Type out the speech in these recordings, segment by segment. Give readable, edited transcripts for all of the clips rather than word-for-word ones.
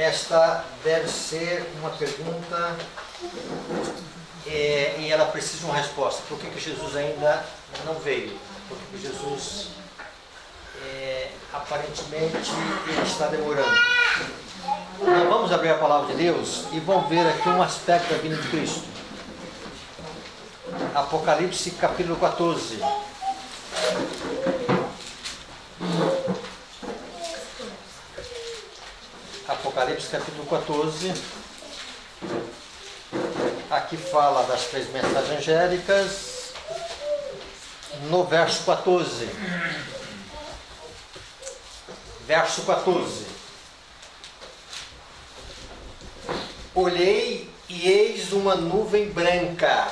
esta deve ser uma pergunta e ela precisa de uma resposta. Por que Jesus ainda não veio? Por que Jesus aparentemente ele está demorando? Nós vamos abrir a palavra de Deus e vamos ver aqui um aspecto da vinda de Cristo. Apocalipse capítulo 14. Apocalipse capítulo 14. Aqui fala das 3 mensagens angélicas. No verso 14. Verso 14. Olhei e eis uma nuvem branca,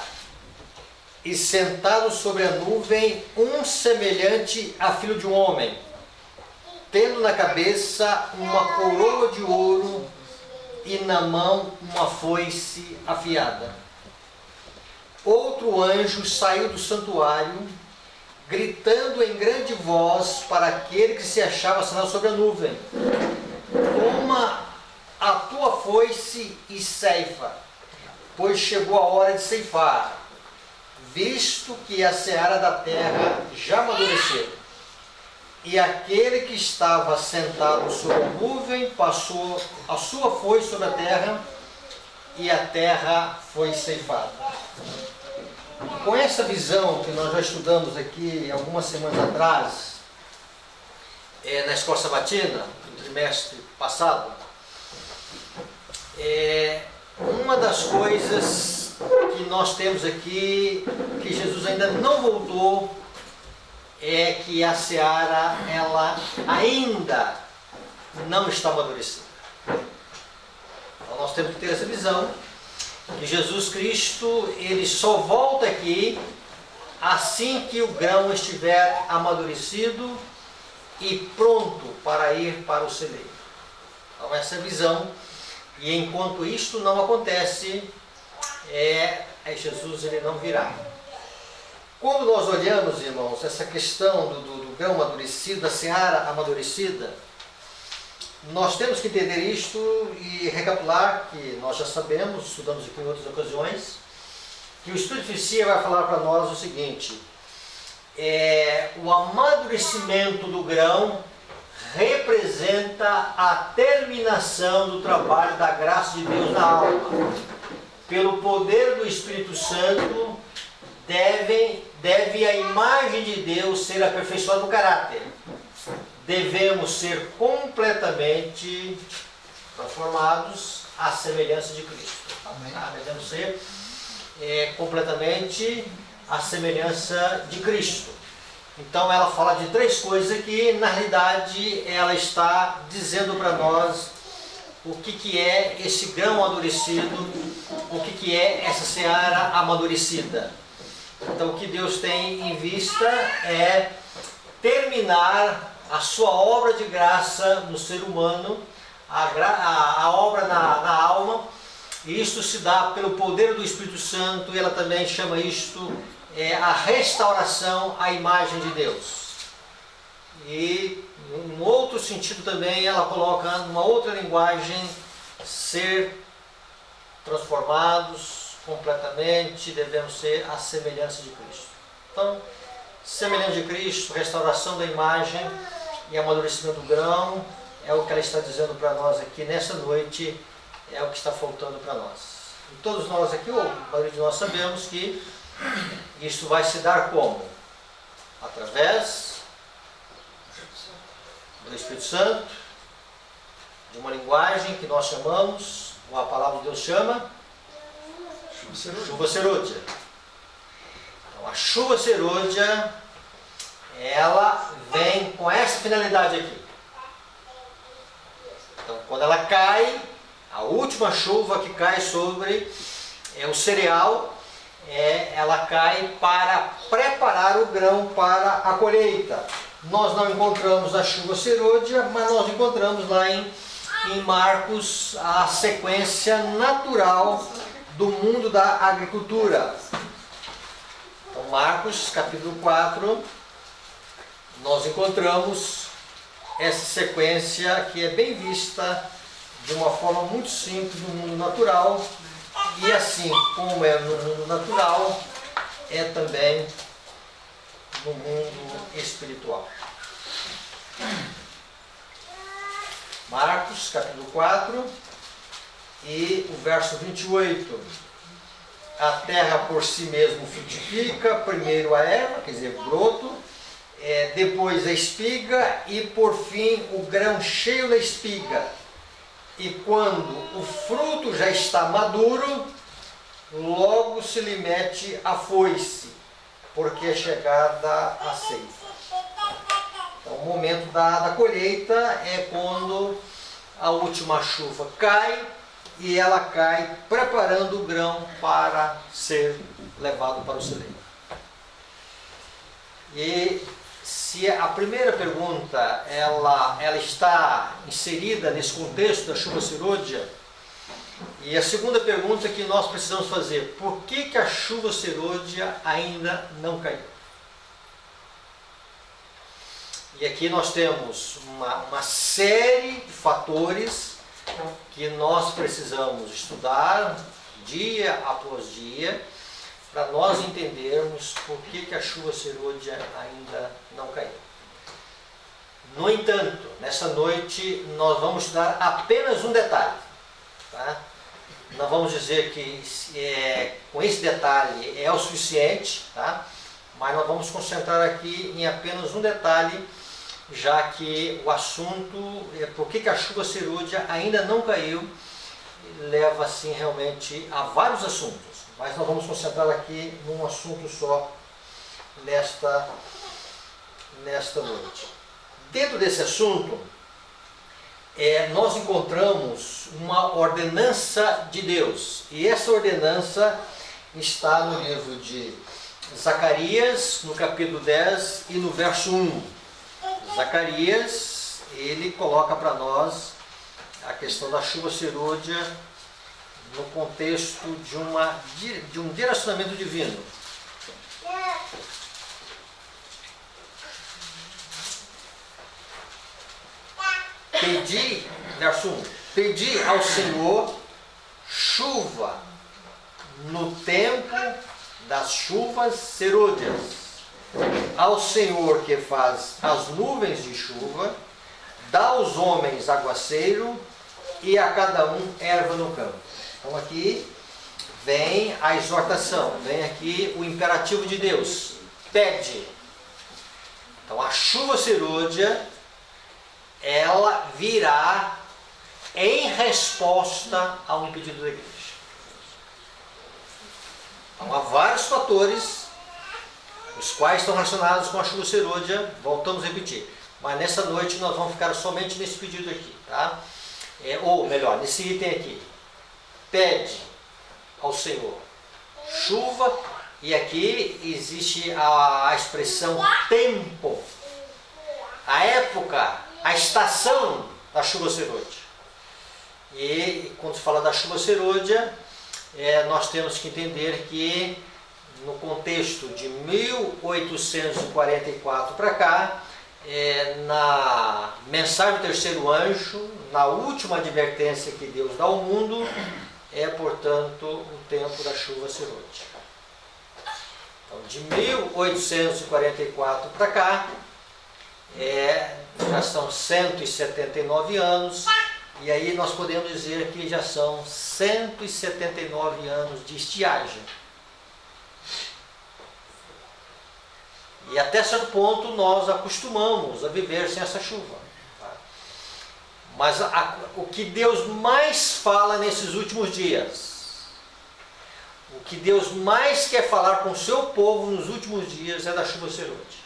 e sentado sobre a nuvem um semelhante a filho de um homem, tendo na cabeça uma coroa de ouro e na mão uma foice afiada. Outro anjo saiu do santuário, gritando em grande voz para aquele que se achava sentado sobre a nuvem: toma a tua foice e ceifa, pois chegou a hora de ceifar, visto que a seara da terra já amadureceu. E aquele que estava sentado sobre a nuvem passou a sua foice sobre a terra, e a terra foi ceifada. Com essa visão que nós já estudamos aqui algumas semanas atrás, na escola sabatina, no trimestre passado, uma das coisas que nós temos aqui, que Jesus ainda não voltou, é que a seara, ela ainda não está amadurecida. Então nós temos que ter essa visão, que Jesus Cristo, ele só volta aqui assim que o grão estiver amadurecido e pronto para ir para o celeiro. Então essa é a visão, e enquanto isto não acontece, Jesus ele não virá. Quando nós olhamos, irmãos, essa questão do grão amadurecido, da seara amadurecida, nós temos que entender isto e recapitular que nós já sabemos, estudamos aqui em outras ocasiões, que o Espírito de Profecia vai falar para nós o seguinte: o amadurecimento do grão representa a terminação do trabalho da graça de Deus na alma. Pelo poder do Espírito Santo, deve a imagem de Deus ser aperfeiçoada no caráter. Devemos ser completamente transformados à semelhança de Cristo. Amém. Devemos ser completamente à semelhança de Cristo. Então ela fala de 3 coisas aqui. Na realidade, ela está dizendo para nós o que é esse grão amadurecido, o que é essa seara amadurecida. Então o que Deus tem em vista é terminar a sua obra de graça no ser humano, a obra na alma, e isto se dá pelo poder do Espírito Santo, e ela também chama isto a restauração à imagem de Deus. E em outro sentido também ela coloca numa outra linguagem, ser transformados completamente, devemos ser a semelhança de Cristo. Então, semelhança de Cristo, restauração da imagem e amadurecimento do grão, é o que ela está dizendo para nós aqui nessa noite, é o que está faltando para nós. E todos nós aqui, ou a maioria de nós, sabemos que isso vai se dar como? Através do Espírito Santo, de uma linguagem que nós chamamos, ou a palavra de Deus chama, chuva serôdia. Então a chuva serôdia, ela vem com essa finalidade aqui. Então quando ela cai, a última chuva que cai sobre o cereal, ela cai para preparar o grão para a colheita. Nós não encontramos a chuva serôdia, mas nós encontramos lá em Marcos a sequência natural do mundo da agricultura. Então, Marcos, capítulo 4, nós encontramos essa sequência que é bem vista de uma forma muito simples no mundo natural, e assim como é no mundo natural, é também no mundo espiritual. Marcos, capítulo 4, e o verso 28. A terra por si mesmo frutifica, primeiro a erva, quer dizer, o broto, depois a espiga e por fim o grão cheio da espiga. E quando o fruto já está maduro, logo se lhe mete a foice, porque é chegada a ceifa. Então, o momento da colheita é quando a última chuva cai, e ela cai preparando o grão para ser levado para o celeiro. E se a primeira pergunta ela está inserida nesse contexto da chuva serôdia, e a segunda pergunta que nós precisamos fazer: por que a chuva serôdia ainda não caiu? E aqui nós temos uma série de fatores que nós precisamos estudar dia após dia para nós entendermos por que a chuva serôdia ainda não caiu. No entanto, nessa noite nós vamos estudar apenas um detalhe. Tá? Não vamos dizer que com esse detalhe é o suficiente, tá? Mas nós vamos concentrar aqui em apenas um detalhe, já que o assunto é por que a chuva serôdia ainda não caiu, leva assim realmente a vários assuntos, mas nós vamos concentrar aqui num assunto só nesta noite. Dentro desse assunto, nós encontramos uma ordenança de Deus, e essa ordenança está no livro de Zacarias, no capítulo 10 e no verso 1. Zacarias, ele coloca para nós a questão da chuva serôdia no contexto de um direcionamento divino. Verso 1, pedi ao Senhor chuva no tempo das chuvas serôdias. Ao Senhor que faz as nuvens de chuva, dá aos homens aguaceiro e a cada um erva no campo. Então aqui vem a exortação, vem aqui o imperativo de Deus: pede. Então a chuva serôdia, ela virá em resposta a um pedido da igreja. Então há vários fatores os quais estão relacionados com a chuva serôdia, voltamos a repetir. Mas nessa noite nós vamos ficar somente nesse pedido aqui, tá? Ou melhor, nesse item aqui. Pede ao Senhor chuva, e aqui existe a expressão tempo, a época, a estação da chuva serôdia. E quando se fala da chuva serôdia, nós temos que entender que no contexto de 1844 para cá, na mensagem do terceiro anjo, na última advertência que Deus dá ao mundo, portanto o tempo da chuva serôdia. Então, de 1844 para cá, já são 179 anos, e aí nós podemos dizer que já são 179 anos de estiagem. E até certo ponto nós acostumamos a viver sem essa chuva. Tá? Mas o que Deus mais fala nesses últimos dias, o que Deus mais quer falar com o seu povo nos últimos dias é da chuva serôdia.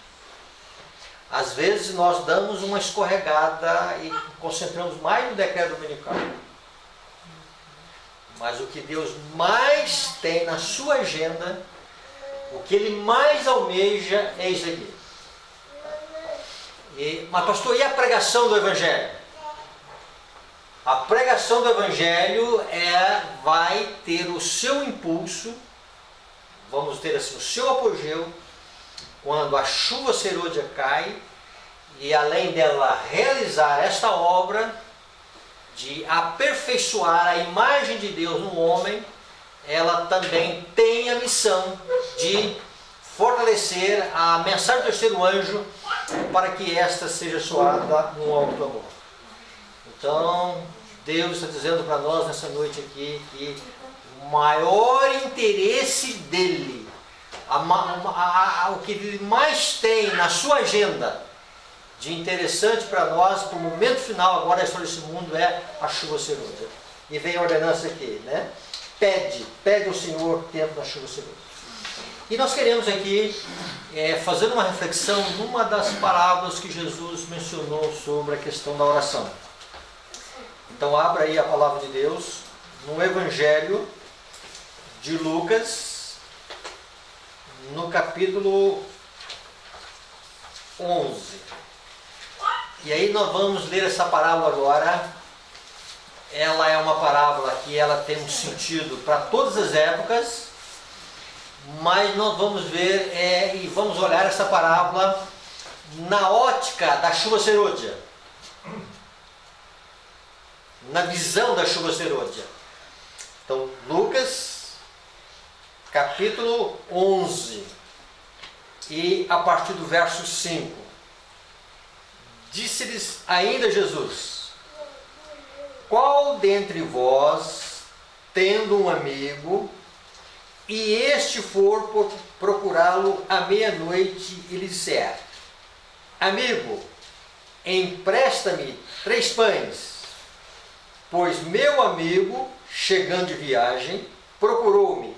Às vezes nós damos uma escorregada e concentramos mais no decreto dominical. Mas o que Deus mais tem na sua agenda, o que Ele mais almeja é isso aqui. Mas pastor, e a pregação do Evangelho? A pregação do Evangelho vai ter o seu impulso, vamos ter assim, o seu apogeu, quando a chuva serôdia cai, e além dela realizar esta obra de aperfeiçoar a imagem de Deus no homem, ela também tem a missão de fortalecer a mensagem do terceiro anjo para que esta seja soada no alto amor. Então, Deus está dizendo para nós nessa noite aqui que o maior interesse dele, o que ele mais tem na sua agenda de interessante para nós, para o momento final agora da história desse mundo, é a chuva serôdia. E vem a ordenança aqui, né? Pede ao Senhor tempo da chuva serôdia. E nós queremos aqui fazer uma reflexão numa das parábolas que Jesus mencionou sobre a questão da oração. Então abra aí a palavra de Deus no Evangelho de Lucas, no capítulo 11. E aí nós vamos ler essa parábola agora. Ela é uma parábola que ela tem um sentido para todas as épocas, mas nós vamos ver e vamos olhar essa parábola na ótica da chuva serôdia, na visão da chuva serôdia. Então, Lucas, capítulo 11, e a partir do verso 5. Disse-lhes ainda Jesus: qual dentre vós, tendo um amigo, e este for procurá-lo à meia-noite e lhe disser: amigo, empresta-me 3 pães, pois meu amigo, chegando de viagem, procurou-me,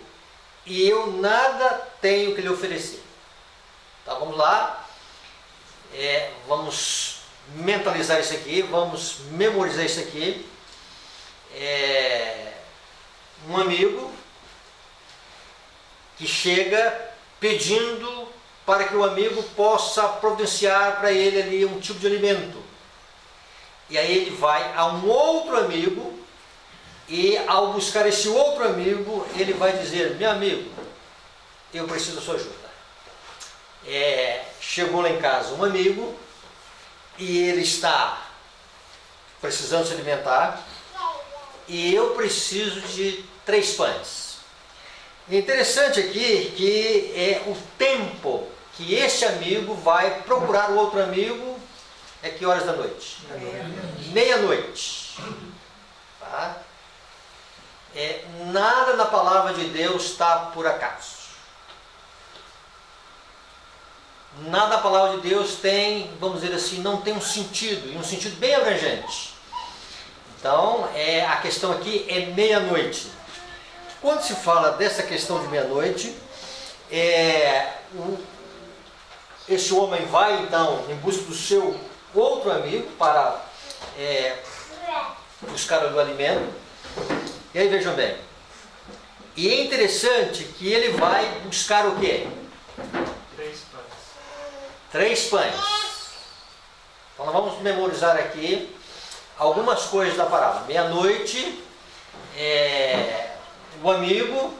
e eu nada tenho que lhe oferecer. Então vamos lá, vamos mentalizar isso aqui, vamos memorizar isso aqui. Um amigo que chega pedindo para que o amigo possa providenciar para ele ali um tipo de alimento. E aí ele vai a um outro amigo, e ao buscar esse outro amigo, ele vai dizer: meu amigo, eu preciso da sua ajuda. Chegou lá em casa um amigo, e ele está precisando se alimentar, e eu preciso de 3 pães. Interessante aqui que é o tempo que este amigo vai procurar o outro amigo. Que horas da noite? Meia-noite. Tá? Nada na palavra de Deus está por acaso. Nada na palavra de Deus tem, vamos dizer assim, não tem um sentido, e um sentido bem abrangente. Então, a questão aqui é meia-noite. Quando se fala dessa questão de meia-noite, esse homem vai então em busca do seu outro amigo para buscar o alimento. E aí vejam bem, e é interessante que ele vai buscar o quê? 3 pães. Então nós vamos memorizar aqui algumas coisas da parábola. Meia-noite, o amigo,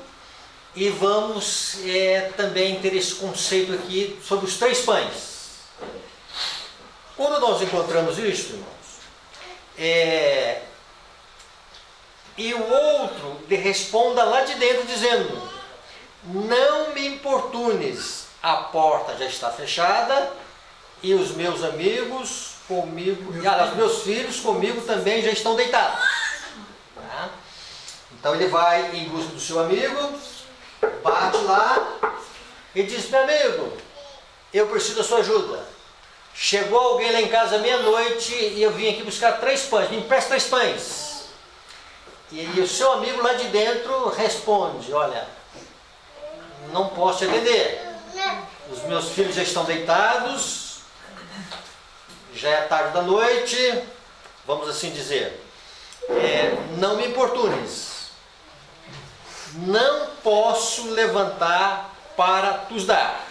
e vamos também ter esse conceito aqui sobre os 3 pães. Quando nós encontramos isso, irmãos, e o outro lhe responda lá de dentro dizendo: não me importunes, a porta já está fechada, e os meus amigos comigo, os meus filhos comigo também já estão deitados. Tá? Então ele vai em busca do seu amigo, bate lá e diz: meu amigo, eu preciso da sua ajuda. Chegou alguém lá em casa meia-noite e eu vim aqui buscar 3 pães, me empresta 3 pães. E o seu amigo lá de dentro responde: olha, não posso te atender. Os meus filhos já estão deitados, já é tarde da noite, vamos assim dizer. Não me importunes. Não posso levantar para tus dar.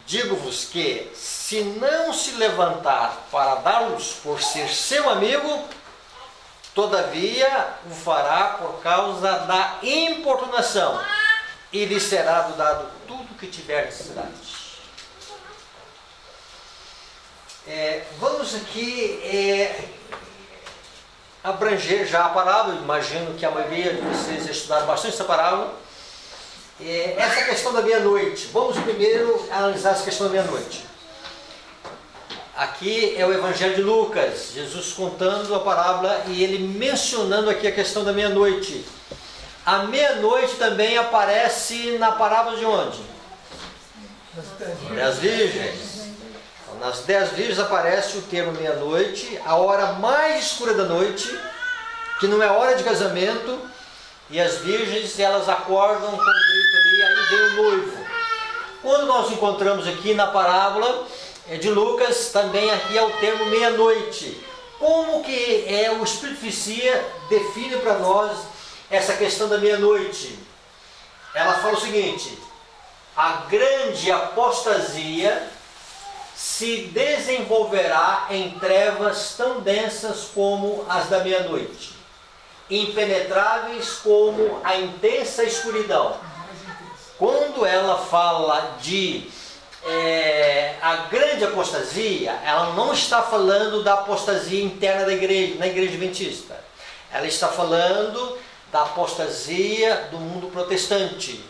Digo-vos que, se não se levantar para dar-los por ser seu amigo, todavia o fará por causa da importunação, e lhe será dado tudo o que tiver necessidade. Vamos aqui abranger já a parábola. Imagino que a maioria de vocês já estudaram bastante essa parábola. Essa questão da meia-noite. Vamos primeiro analisar essa questão da meia-noite. Aqui é o Evangelho de Lucas, Jesus contando a parábola e ele mencionando aqui a questão da meia-noite. A meia-noite também aparece na parábola de onde? Das virgens. Então, nas 10 virgens aparece o termo meia-noite, a hora mais escura da noite, que não é hora de casamento, e as virgens elas acordam com um grito ali, aí vem o noivo. Quando nós encontramos aqui na parábola de Lucas, também aqui é o termo meia-noite. Como que o Espírito Vicia define para nós essa questão da meia-noite? Ela fala o seguinte: a grande apostasia se desenvolverá em trevas tão densas como as da meia-noite, impenetráveis como a intensa escuridão. Quando ela fala de a grande apostasia, ela não está falando da apostasia interna da igreja, na igreja adventista. Ela está falando da apostasia do mundo protestante.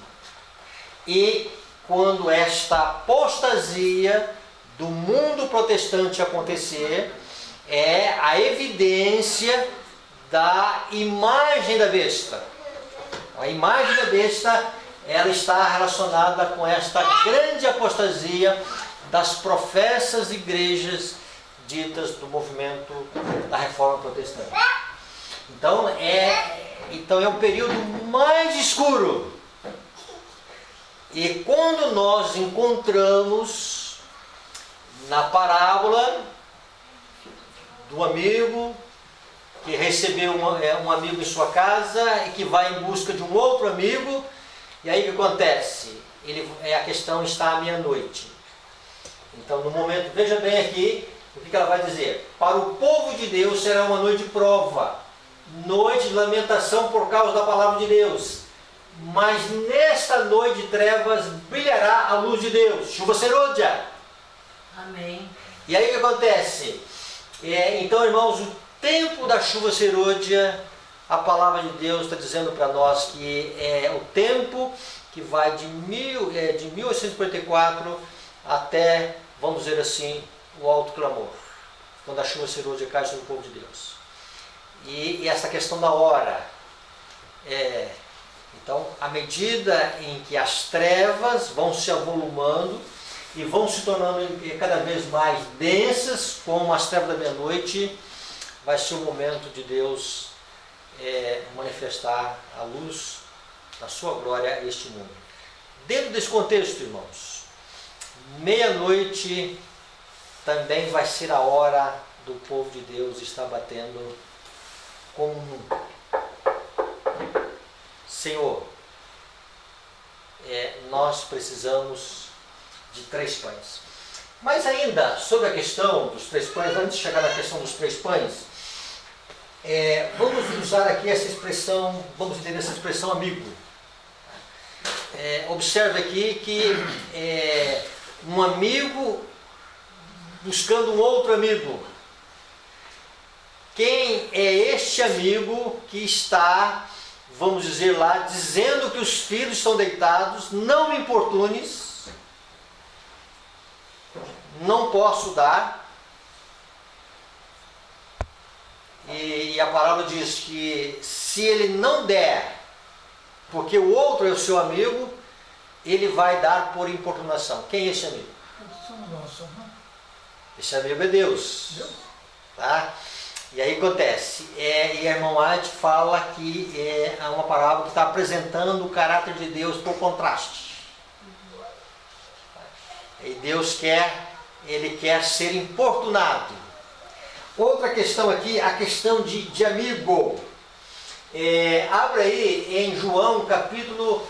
E quando esta apostasia do mundo protestante acontecer, é a evidência da imagem da besta. A imagem da besta, ela está relacionada com esta grande apostasia das professas igrejas ditas do movimento da Reforma Protestante. Então é um período mais escuro. E quando nós encontramos na parábola do amigo que recebeu um amigo em sua casa e que vai em busca de um outro amigo, e aí o que acontece? A questão está à meia-noite. Então, no momento, veja bem aqui o que ela vai dizer. Para o povo de Deus será uma noite de prova, noite de lamentação por causa da palavra de Deus. Mas nesta noite de trevas brilhará a luz de Deus. Chuva serôdia. Amém. E aí o que acontece? Então, irmãos, o tempo da chuva serôdia, a palavra de Deus está dizendo para nós que é o tempo que vai de 1854 até, vamos dizer assim, o alto clamor, quando a chuva serôdia cai sobre o povo de Deus. E essa questão da hora, então, à medida em que as trevas vão se avolumando e vão se tornando cada vez mais densas, como as trevas da meia-noite, vai ser o momento de Deus manifestar a luz da sua glória a este mundo. Dentro desse contexto, irmãos, meia-noite também vai ser a hora do povo de Deus estar batendo como nunca. Senhor, nós precisamos de 3 pães. Mas ainda sobre a questão dos 3 pães, antes de chegar na questão dos 3 pães, vamos usar aqui essa expressão, vamos entender essa expressão amigo. Observe aqui que um amigo buscando um outro amigo. Quem é este amigo que está, vamos dizer lá, dizendo que os filhos estão deitados, não me importunes, não posso dar. E a palavra diz que se ele não der, porque o outro é o seu amigo, ele vai dar por importunação. Quem é esse amigo? Esse amigo é Deus. Tá? E aí acontece, e a irmã White fala que é uma parábola que está apresentando o caráter de Deus por contraste. E Deus ele quer ser importunado. Outra questão aqui, a questão de amigo. Abre aí em João capítulo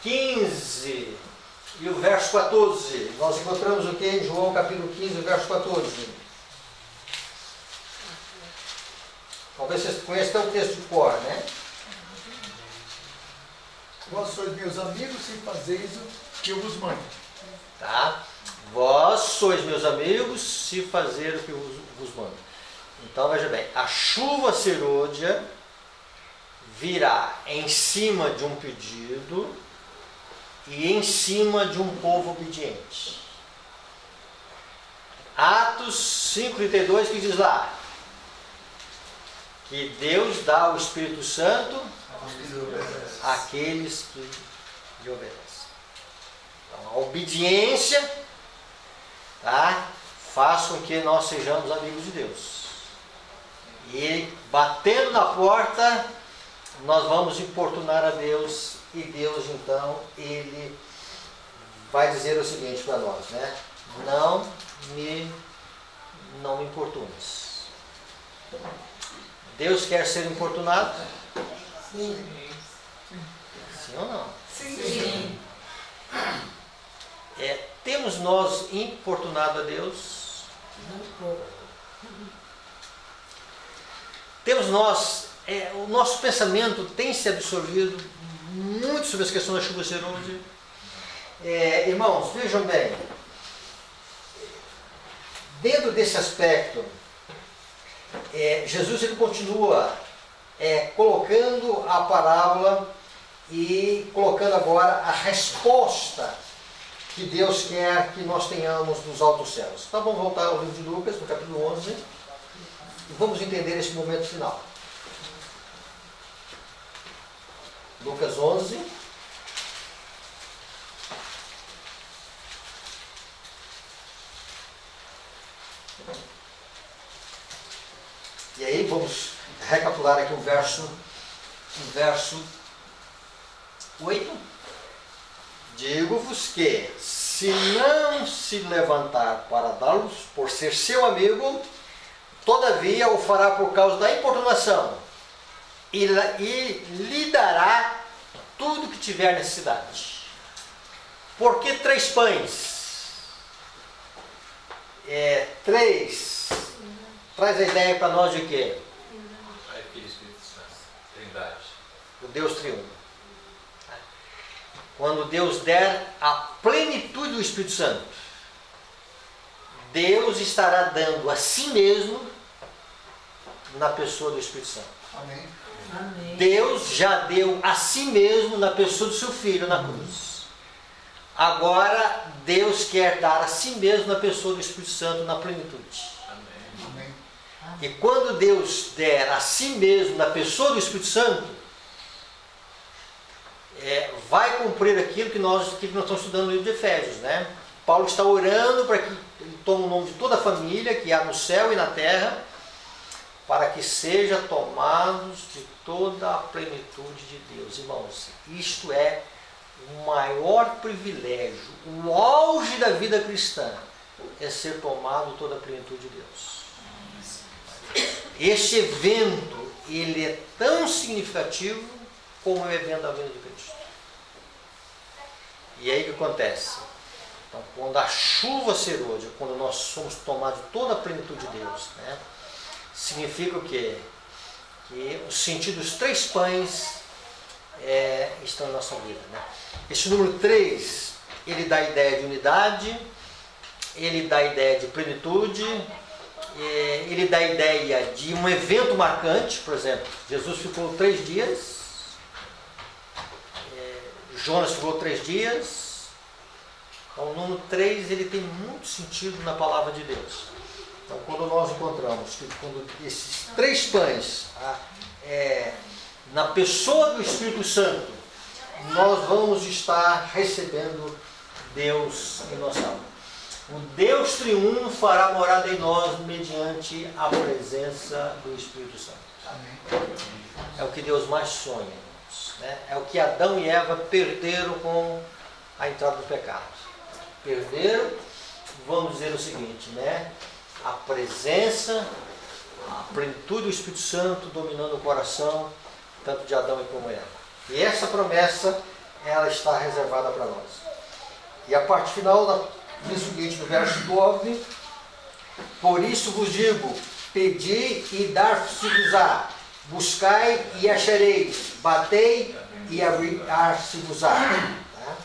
15 e o verso 14. Nós encontramos o que em João capítulo 15 e o verso 14. Talvez vocês conheçam o texto de cor, né? Vós sois meus amigos se fazeis o que eu vos mando. Tá? Vós sois meus amigos se fazer o que eu vos mando. Então veja bem, a chuva serôdia virá em cima de um pedido e em cima de um povo obediente. Atos 5,32 que diz lá que Deus dá o Espírito Santo àqueles que lhe obedecem. Então, a obediência, tá, faz com que nós sejamos amigos de Deus. E batendo na porta, nós vamos importunar a Deus, e Deus então, Ele vai dizer o seguinte para nós, né? Não me importunes. Deus quer ser importunado? Sim. Sim ou não? Sim. Temos nós importunado a Deus? Temos nós, o nosso pensamento tem se absorvido muito sobre as questões da chuva serôdia. Irmãos, vejam bem, dentro desse aspecto, Jesus ele continua colocando a parábola e colocando agora a resposta que Deus quer que nós tenhamos nos altos céus. Então vamos voltar ao livro de Lucas, no capítulo 11, e vamos entender esse momento final. Lucas 11. E aí vamos recapitular aqui o verso 8. Digo-vos que, se não se levantar para dá-los por ser seu amigo, todavia o fará por causa da importunação, e lhe dará tudo que tiver necessidade. Por que 3 pães? 3 traz a ideia para nós de quê? Aquele Espírito Santo, Trindade. O Deus triuno. Quando Deus der a plenitude do Espírito Santo, Deus estará dando a si mesmo na pessoa do Espírito Santo. Amém. Amém. Deus já deu a si mesmo na pessoa do seu Filho na cruz. Agora Deus quer dar a si mesmo na pessoa do Espírito Santo na plenitude. Amém. E quando Deus der a si mesmo na pessoa do Espírito Santo, vai cumprir aquilo que nós estamos estudando no livro de Efésios, né? Paulo está orando para que ele tome o nome de toda a família que há no céu e na terra, para que sejam tomados de toda a plenitude de Deus. Irmãos, isto é o maior privilégio, o auge da vida cristã, é ser tomado toda a plenitude de Deus. Este evento, ele é tão significativo como o evento da vinda de Cristo. E aí o que acontece? Então, quando a chuva serôdia, quando nós somos tomados de toda a plenitude de Deus, né, significa o quê? Que o sentido dos 3 pães estão na nossa vida. Né? Esse número 3, ele dá a ideia de unidade, ele dá a ideia de plenitude, ele dá a ideia de um evento marcante. Por exemplo, Jesus ficou 3 dias, Jonas ficou 3 dias. Então, o número 3 ele tem muito sentido na palavra de Deus. Então, quando nós encontramos que quando esses 3 pães na pessoa do Espírito Santo, nós vamos estar recebendo Deus em nossa alma. O Deus triuno fará morada em nós mediante a presença do Espírito Santo. Amém. É o que Deus mais sonha, irmãos, né? É o que Adão e Eva perderam com a entrada do pecado. Perderam, vamos dizer o seguinte, né? A presença, a plenitude do Espírito Santo dominando o coração, tanto de Adão e como Eva. E essa promessa, ela está reservada para nós. E a parte final diz o seguinte, no verso 9: por isso vos digo, pedi e dar-se-vos-á, buscai e achareis, batei e abrir-se-vos-á. Tá?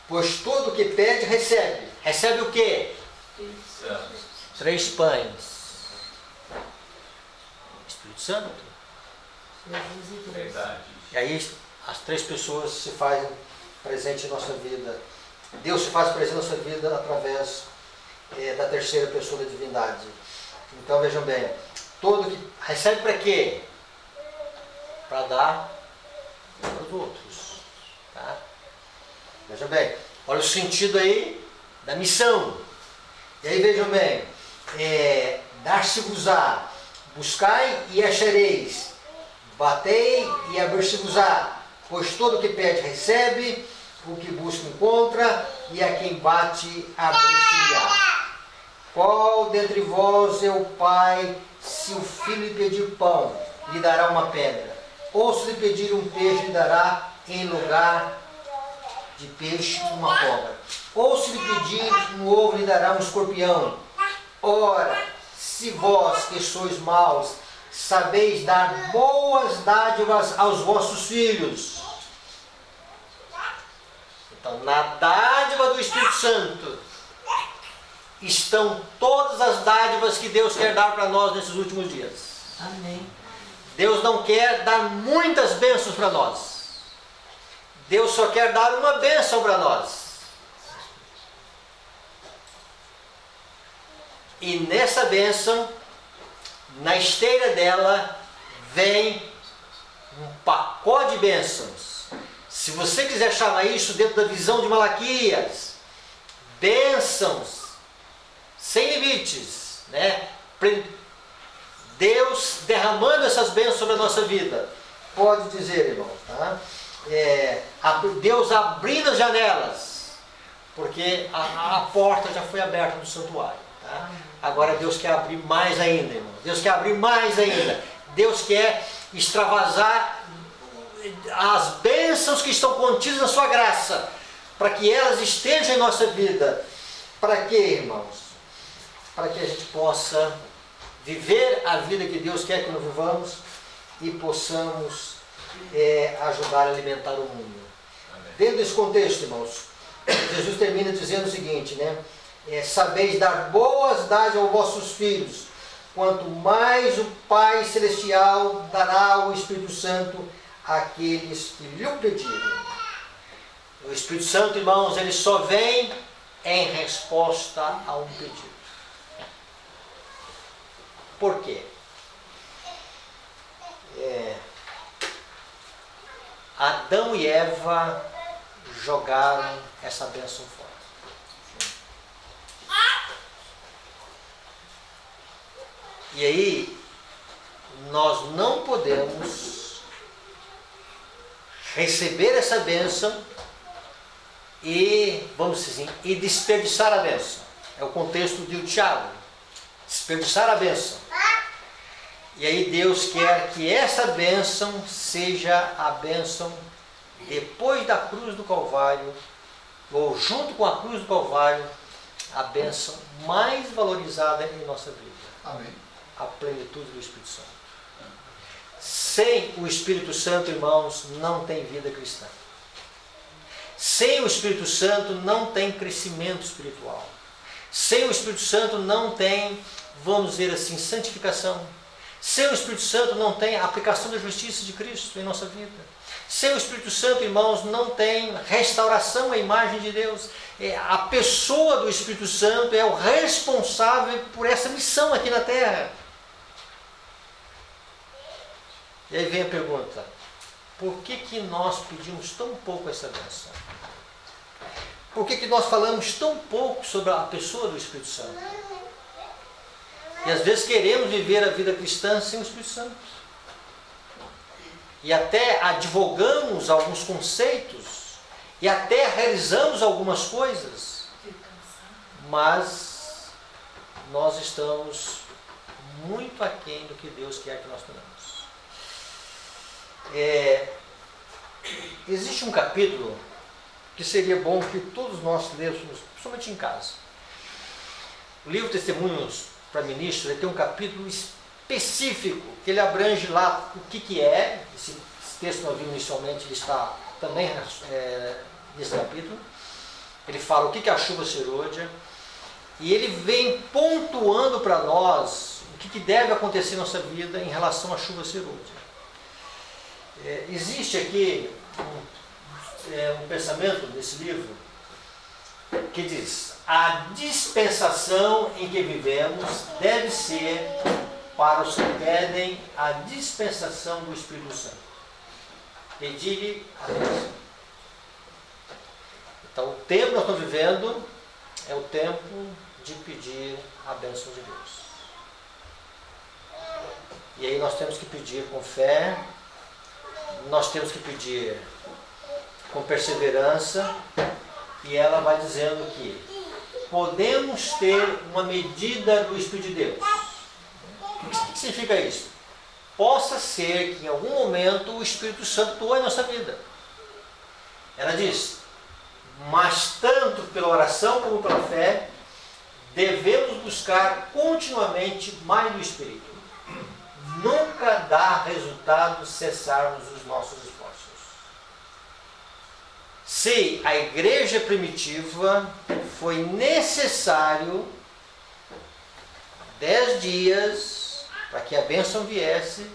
Pois todo o que pede, recebe. Recebe o quê? 3 pães. Espírito Santo. Jesus e Deus. Trindade. E aí as três pessoas se fazem presente em nossa vida. Deus se faz presente em nossa vida através da terceira pessoa da divindade. Então vejam bem, todo que recebe para quê? Para dar para os outros. Tá? Vejam bem, olha o sentido aí da missão. E aí vejam bem, dar-se-vos-á, buscai e achareis, batei e abrir-se-vos-á, pois todo o que pede recebe, o que busca encontra, e a quem bate abrir-se-lhe-á. Qual dentre vós é o pai, se o filho lhe pedir pão, lhe dará uma pedra? Ou se lhe pedir um peixe, lhe dará em lugar de peixe uma cobra? Ou se lhe pedir um ovo, lhe dará um escorpião? Ora, se vós que sois maus, sabeis dar boas dádivas aos vossos filhos. Então, na dádiva do Espírito Santo estão todas as dádivas que Deus quer dar para nós nesses últimos dias. Amém. Deus não quer dar muitas bênçãos para nós. Deus só quer dar uma bênção para nós. E nessa bênção, na esteira dela, vem um pacote de bênçãos. Se você quiser chamar isso dentro da visão de Malaquias, bênçãos sem limites, né? Deus derramando essas bênçãos sobre a nossa vida. Pode dizer, irmão, tá? Deus abrindo as janelas, porque a porta já foi aberta no santuário. Tá? Agora Deus quer abrir mais ainda, irmão. Deus quer abrir mais ainda. Deus quer extravasar as bênçãos que estão contidas na sua graça, para que elas estejam em nossa vida. Para quê, irmãos? Para que a gente possa viver a vida que Deus quer que nós vivamos e possamos ajudar a alimentar o mundo. Amém. Dentro desse contexto, irmãos, Jesus termina dizendo o seguinte, né? Sabeis dar boas dádivas aos vossos filhos, quanto mais o Pai Celestial dará o Espírito Santo àqueles que lhe o pedirem. O Espírito Santo, irmãos, ele só vem em resposta a um pedido. Por quê? Adão e Eva jogaram essa bênção fora. E aí, nós não podemos receber essa bênção e, vamos dizer assim, e desperdiçar a bênção. É o contexto de Tiago. Desperdiçar a bênção. E aí Deus quer que essa bênção seja a bênção depois da cruz do Calvário, ou junto com a cruz do Calvário, a bênção mais valorizada em nossa vida. Amém. A plenitude do Espírito Santo. Sem o Espírito Santo, irmãos, não tem vida cristã. Sem o Espírito Santo não tem crescimento espiritual. Sem o Espírito Santo não tem, vamos dizer assim, santificação. Sem o Espírito Santo não tem a aplicação da justiça de Cristo em nossa vida. Sem o Espírito Santo, irmãos, não tem restauração à imagem de Deus. A pessoa do Espírito Santo é o responsável por essa missão aqui na Terra. E aí vem a pergunta: por que nós pedimos tão pouco essa bênção? Por que nós falamos tão pouco sobre a pessoa do Espírito Santo? E às vezes queremos viver a vida cristã sem o Espírito Santo. E até advogamos alguns conceitos, e até realizamos algumas coisas, mas nós estamos muito aquém do que Deus quer que nós tenhamos. Existe um capítulo que seria bom que todos nós lêssemos, principalmente em casa. O livro Testemunhos para Ministros, ele tem um capítulo específico, que ele abrange lá o que é, esse texto que nós vimos inicialmente, ele está também nesse capítulo. Ele fala o que é a chuva serôdia, e ele vem pontuando para nós o que deve acontecer na nossa vida em relação à chuva serôdia. Existe aqui um pensamento nesse livro que diz: a dispensação em que vivemos deve ser para os que pedem a dispensação do Espírito Santo. Pedir a bênção. Então, o tempo que nós estamos vivendo é o tempo de pedir a bênção de Deus. E aí nós temos que pedir com fé, nós temos que pedir com perseverança, e ela vai dizendo que podemos ter uma medida do Espírito de Deus. O que significa isso? Possa ser que em algum momento o Espírito Santo atua em nossa vida. Ela diz: mas tanto pela oração como pela fé, devemos buscar continuamente mais do Espírito. Nunca dá resultado cessarmos os nossos esforços. Se a igreja primitiva foi necessário 10 dias para que a bênção viesse,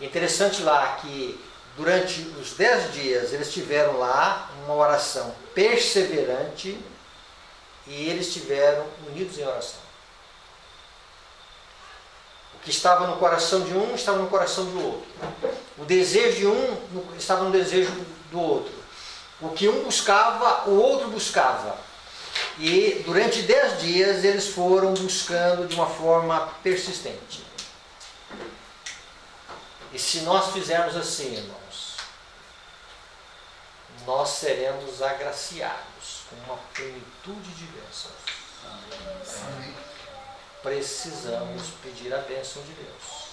interessante lá que durante os 10 dias eles tiveram lá uma oração perseverante e eles estiveram unidos em oração. O que estava no coração de um estava no coração do outro. O desejo de um estava no desejo do outro. O que um buscava, o outro buscava. E durante 10 dias eles foram buscando de uma forma persistente. E se nós fizermos assim, irmãos, nós seremos agraciados com uma plenitude de bênçãos. Amém. Precisamos pedir a bênção de Deus.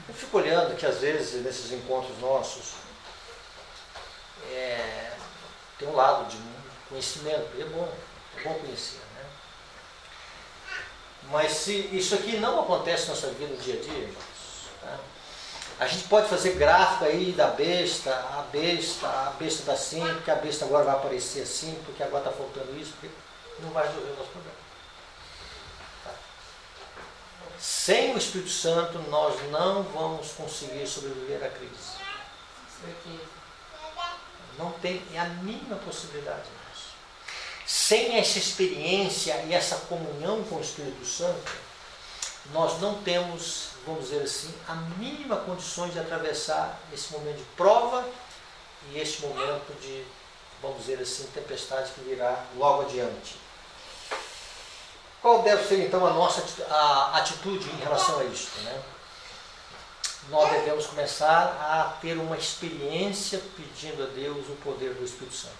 Eu fico olhando que às vezes nesses encontros nossos tem um lado de conhecimento, é bom conhecer, né? Mas se isso aqui não acontece na nossa vida no dia a dia, irmãos, tá? A gente pode fazer gráfico aí da besta, a besta dá assim, porque a besta agora vai aparecer assim, porque agora está faltando isso, porque não vai resolver o nosso problema. Tá? Sem o Espírito Santo, nós não vamos conseguir sobreviver à crise. Certeza. Não tem a mínima possibilidade disso. Sem essa experiência e essa comunhão com o Espírito Santo, nós não temos, vamos dizer assim, a mínima condições de atravessar esse momento de prova e esse momento de, vamos dizer assim, tempestade que virá logo adiante. Qual deve ser então a nossa atitude em relação a isso, né? Nós devemos começar a ter uma experiência pedindo a Deus o poder do Espírito Santo.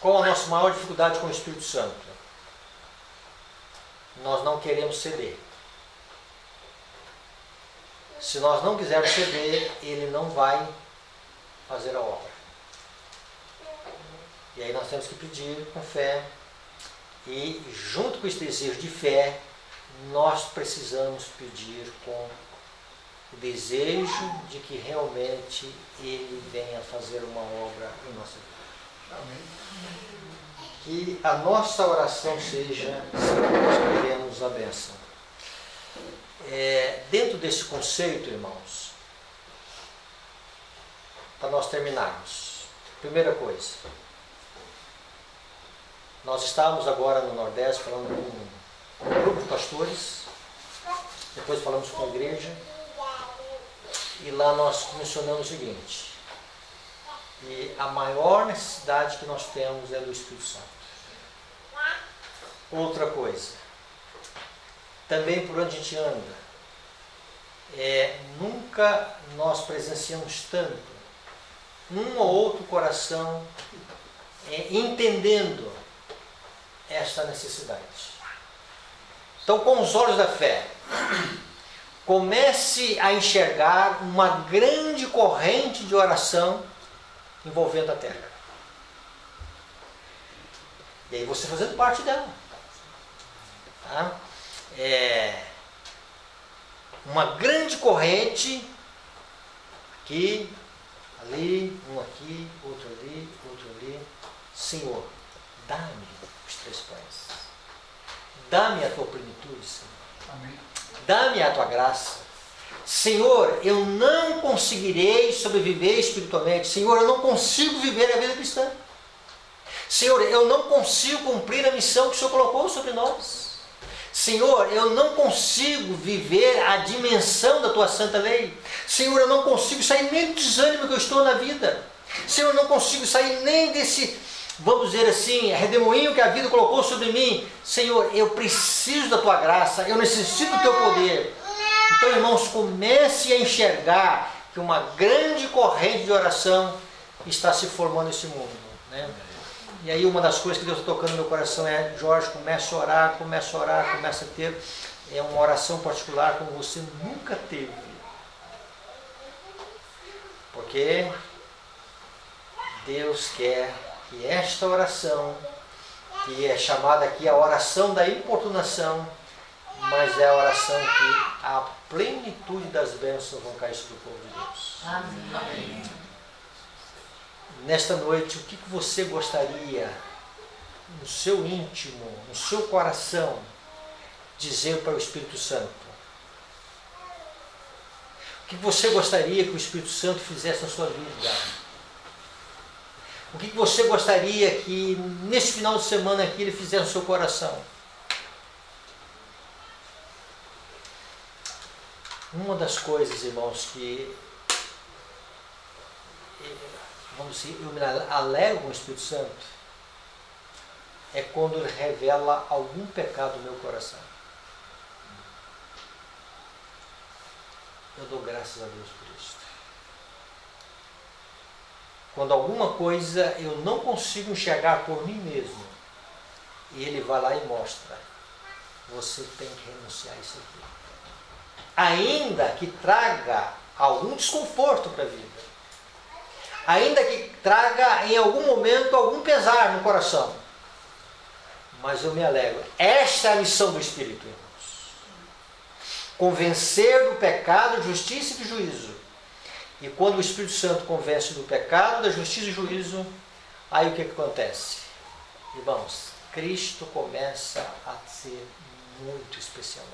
Qual a nossa maior dificuldade com o Espírito Santo? Nós não queremos ceder. Se nós não quisermos ceder, ele não vai fazer a obra. E aí nós temos que pedir com fé. E junto com esse desejo de fé, nós precisamos pedir com o desejo de que realmente Ele venha fazer uma obra em nossa vida. Amém. Que a nossa oração seja: nós queremos a bênção. Dentro desse conceito, irmãos, para nós terminarmos, primeira coisa, nós estávamos agora no Nordeste falando com um grupo de pastores, depois falamos com a igreja, e lá nós mencionamos o seguinte: que a maior necessidade que nós temos é do Espírito Santo. Outra coisa, também por onde a gente anda, nunca nós presenciamos tanto um ou outro coração entendendo esta necessidade. Então, com os olhos da fé, comece a enxergar uma grande corrente de oração envolvendo a terra. E aí você fazendo parte dela. Tá? Uma grande corrente aqui, ali, um aqui, outro ali, outro ali. Senhor, dá-me teus pés. Dá-me a tua plenitude, Senhor. Amém. Dá-me a tua graça. Senhor, eu não conseguirei sobreviver espiritualmente. Senhor, eu não consigo viver a vida cristã. Senhor, eu não consigo cumprir a missão que o Senhor colocou sobre nós. Senhor, eu não consigo viver a dimensão da tua santa lei. Senhor, eu não consigo sair nem do desânimo que eu estou na vida. Senhor, eu não consigo sair nem desse, vamos dizer assim, redemoinho que a vida colocou sobre mim. Senhor, eu preciso da tua graça, eu necessito do teu poder. Então, irmãos, comece a enxergar que uma grande corrente de oração está se formando nesse mundo, né? E aí uma das coisas que Deus está tocando no meu coração é: Jorge, comece a orar, comece a ter uma oração particular como você nunca teve. Porque Deus quer que esta oração, que é chamada aqui a oração da importunação, mas é a oração que a plenitude das bênçãos vão cair sobre o povo de Deus. Amém. Nesta noite, o que você gostaria, no seu íntimo, no seu coração, dizer para o Espírito Santo? O que você gostaria que o Espírito Santo fizesse na sua vida? O que você gostaria que, nesse final de semana aqui, ele fizesse no seu coração? Uma das coisas, irmãos, que vamos dizer, eu me alegro com o Espírito Santo é quando ele revela algum pecado no meu coração. Eu dou graças a Deus por isso. Quando alguma coisa eu não consigo enxergar por mim mesmo, e ele vai lá e mostra: você tem que renunciar a isso aqui. Ainda que traga algum desconforto para a vida, ainda que traga em algum momento algum pesar no coração, mas eu me alegro. Esta é a missão do Espírito, irmãos: convencer do pecado, justiça e do juízo. E quando o Espírito Santo convence do pecado, da justiça e do juízo, aí o que acontece? Irmãos, Cristo começa a ser muito especial.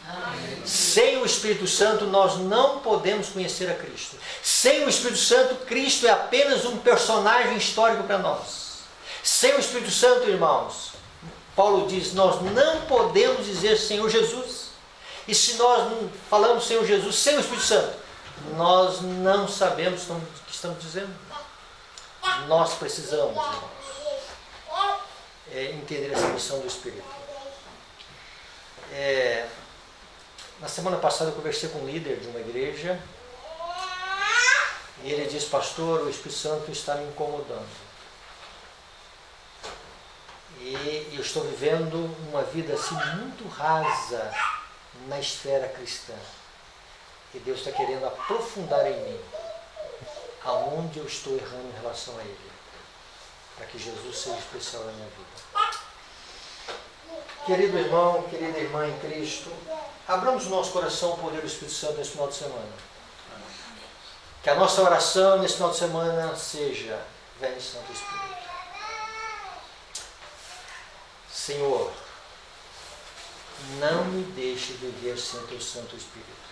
Amém. Sem o Espírito Santo nós não podemos conhecer a Cristo. Sem o Espírito Santo, Cristo é apenas um personagem histórico para nós. Sem o Espírito Santo, irmãos, Paulo diz, nós não podemos dizer Senhor Jesus. E se nós não falamos Senhor Jesus sem o Espírito Santo, nós não sabemos o que estamos dizendo. Nós precisamos, irmãos, entender essa missão do Espírito. Na semana passada eu conversei com um líder de uma igreja e ele disse: pastor, o Espírito Santo está me incomodando. E eu estou vivendo uma vida assim muito rasa na esfera cristã. E Deus está querendo aprofundar em mim aonde eu estou errando em relação a Ele, para que Jesus seja especial na minha vida. Querido irmão, querida irmã em Cristo, abramos o nosso coração ao poder do Espírito Santo nesse final de semana. Que a nossa oração nesse final de semana seja: vem Santo Espírito. Senhor, não me deixe viver sem o teu Santo Espírito.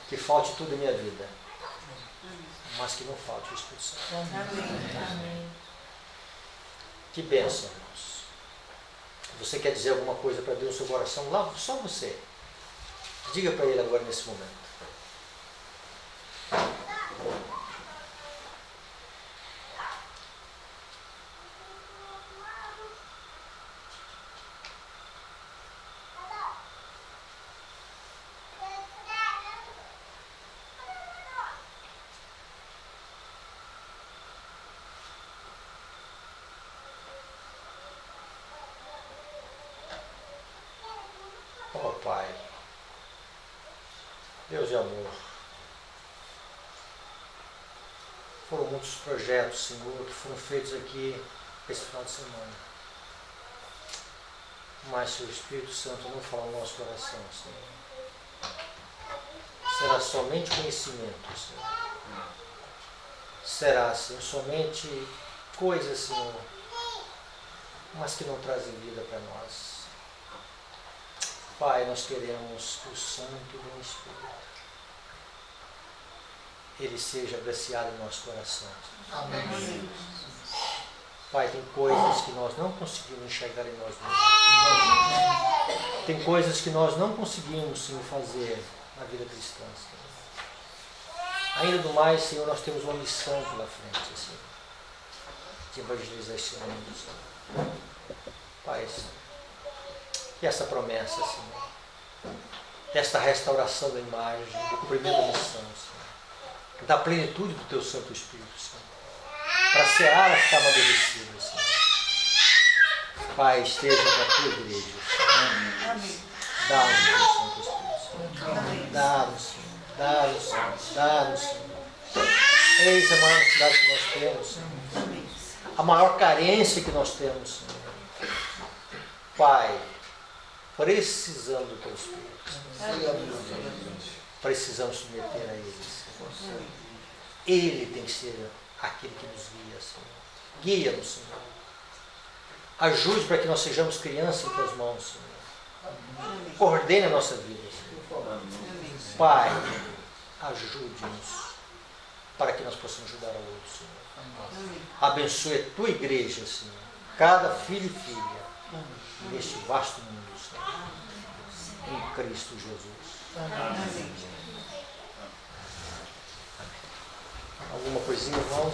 Que falte tudo em minha vida, mas que não falte o Espírito Santo. Amém. Que bênção, irmãos. Você quer dizer alguma coisa para Deus no seu coração? Lá, só você. Diga para Ele agora nesse momento. Oh Pai, Deus de amor, foram muitos projetos, Senhor, que foram feitos aqui esse final de semana. Mas se o Espírito Santo não falar no nosso coração, Senhor, será somente conhecimento, Senhor. Será, Senhor, somente coisas, Senhor, mas que não trazem vida para nós. Pai, nós queremos que o Santo do Espírito ele seja agraciado em nosso coração. Amém. Pai, tem coisas que nós não conseguimos enxergar em nós mesmos. Tem coisas que nós não conseguimos, Senhor, fazer na vida cristã, Senhor. Ainda do mais, Senhor, nós temos uma missão pela frente, Senhor, de evangelizar esse mundo, Senhor. Pai, que essa promessa, Senhor, desta restauração da imagem, do cumprimento da missão, Senhor, da plenitude do Teu Santo Espírito, Senhor, para a seara ficar amadurecida, Senhor. Pai, esteja com a Tua igreja, Senhor. Dá-nos o Teu Santo Espírito, Senhor. Dá-nos, Senhor. Dá-nos, Senhor. Dá-nos, Senhor. Eis a maior necessidade que nós temos, Senhor. A maior carência que nós temos, Senhor. Pai, precisamos do Teu Espírito, Senhor. Precisamos submeter a Ele, Senhor. Ele tem que ser aquele que nos guia, Senhor. Guia-nos, Senhor. Ajude para que nós sejamos crianças em Tuas mãos, Senhor. Coordene a nossa vida, Senhor. Pai, ajude-nos para que nós possamos ajudar a outros, Senhor. Abençoe a Tua igreja, Senhor. Cada filho e filha neste vasto mundo, Senhor. Em Cristo Jesus. Alguma coisinha, irmãos?